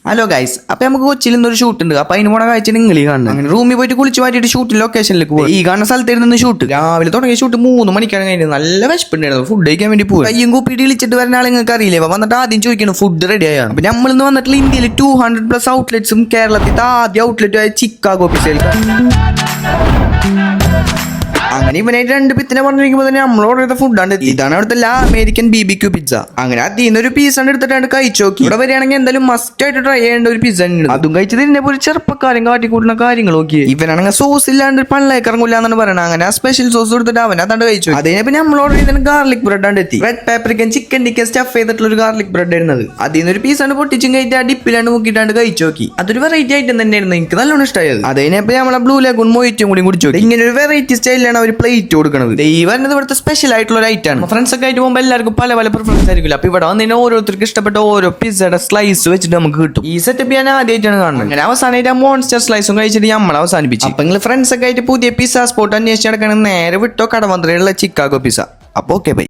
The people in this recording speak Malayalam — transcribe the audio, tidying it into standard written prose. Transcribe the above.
ഹലോ ഗൈസ്, അപ്പൊ നമുക്ക് കൊച്ചിയിൽ നിന്നൊരു ഷൂട്ട് ഉണ്ട്. അപ്പൊ അതിന് പോണ കാഴ്ച നിങ്ങൾ കാണുന്നത്. അങ്ങനെ റൂമിൽ പോയിട്ട് കുളിച്ച് മാറ്റിയിട്ട് ഷൂട്ട് ലൊക്കേഷനിലേക്ക് പോകും. ഈ കാണുന്ന സ്ഥലത്തായിരുന്നു ഷൂട്ട്. രാവിലെ തുടങ്ങിയ ഷൂട്ട് 3 മണിക്കാണ് കഴിഞ്ഞത്. നല്ല വിശപ്പുണ്ടായിരുന്നു. ഫുഡ് കഴിക്കാൻ വേണ്ടി പോകും. കയ്യും കൂപ്പിയിട്ട് വിളിച്ചിട്ട് വരുന്ന ആളെ നിങ്ങൾക്ക് അറിയില്ലേ? വന്നിട്ട് ആദ്യം ചോദിക്കണം ഫുഡ് റെഡി ആയാണ്. അപ്പൊ നമ്മളിന്ന് വന്നിട്ടുള്ള ഇന്ത്യയിൽ 200+ ഔട്ട്ലെറ്റ്സും കേരളത്തിൽ ആദ്യ ഔട്ട്ലെറ്റും ആയ ചിക്കാഗോ പിസയിൽ. അങ്ങനെ ഇവനായിട്ട് 2 പിത്തിനെ പറഞ്ഞിരിക്കുമ്പോൾ തന്നെ നമ്മൾ ഓർഡർ ചെയ്ത ഫുഡാണ്. ഇതാണ് അവിടുത്തെ അമേരിക്കൻ BBQ പിസ്സ. അങ്ങനെ അതിൽ നിന്നൊരു പീസ് എടുത്തിട്ടാണ് കഴിച്ചു നോക്കി. ഇവിടെ വരികയാണെങ്കിൽ എന്തായാലും മസ്റ്റ് ആയിട്ട് ട്രൈ ചെയ്യേണ്ട ഒരു പിസ്സ ഉണ്ട്. അതും കഴിച്ചത് ഇതിനെ പോലെ ചെറുപ്പക്കാരും കാട്ടിക്കൂട്ടുന്ന കാര്യങ്ങൾ നോക്കി. ഇവനാണെങ്കിൽ സോസ് ഇല്ലാണ്ട് പള്ളേക്ക് ഇറങ്ങില്ല എന്നാണ് പറയുന്നത്. അങ്ങനെ ആ സ്പെഷ്യൽ സോസ് എടുത്തിട്ട് അവൻ അതാണ്ട് കഴിച്ചു. അതിനെ പിന്നെ നമ്മൾ ഓർഡർ ചെയ്തത് ഗാർലിക് ബ്രെഡ് ആണ് എത്തി. റെഡ് പാപ്രിക്കൻ ചിക്കൻ ടിക്ക സ്റ്റഫ് ചെയ്തിട്ടുള്ള ഒരു ഗാർലിക് ബ്രെഡ് ആയിരുന്നത്. അതിൽ നിന്നൊരു പീസാണ് പൊട്ടിച്ചും കഴിച്ച് ആ ഡിപ്പിലാണ്ട് മുക്കിയിട്ടാണ്ട് കഴിച്ചു നോക്കി. അതൊരു വെറൈറ്റി ഐറ്റം തന്നെയായിരുന്നു. എനിക്ക് നല്ലോണം ഇഷ്ടമായത്. അതിനെപ്പോ നമ്മളെ ബ്ലൂ ലേഗൂൺ മൊയ്റ്റും കൂടി കുടിച്ചു. ഇങ്ങനെ ഒരു വെറൈറ്റി സ്റ്റൈലിലാണ് അവർ പ്ലേറ്റ് കൊടുക്കുന്നത്. ഈ വരുന്നത് ഇവിടുത്തെ സ്പെഷ്യൽ ആയിട്ടുള്ള ഒരു ഐറ്റം ആണ്. ഫ്രണ്ട്സ് ഒക്കെ ആയിട്ട് പോകുമ്പോൾ എല്ലാവർക്കും പല പ്രിഫറൻസ് ആയിരിക്കില്ല. അപ്പൊ ഇവിടെ വന്നതിന് ഓരോരുത്തർക്ക് ഇഷ്ടപ്പെട്ട ഓരോ പിസ്സയുടെ സ്ലൈസ് വെച്ചിട്ട് നമുക്ക് കിട്ടും. ഈ സെറ്റപ്പ് ഞാൻ ആദ്യമായിട്ടാണ് കാണുന്നത്. അങ്ങനെ അവസാനമായിട്ട് ആ മോൺസ്റ്റർ സ്ലൈസും കഴിച്ചിട്ട് നമ്മൾ അവസാനിപ്പിച്ചു. അപ്പൊ നിങ്ങൾ ഫ്രണ്ട്സ് ഒക്കെ ആയിട്ട് പുതിയ പിസ്സ സ്പോട്ട് അന്വേഷിച്ച് നടക്കുകയാണെങ്കിൽ നേരെ വിട്ടോ കടവന്ത്രയിലുള്ള ചിക്കാഗോ പിസ്സ. അപ്പൊ ഓക്കെ ബൈ.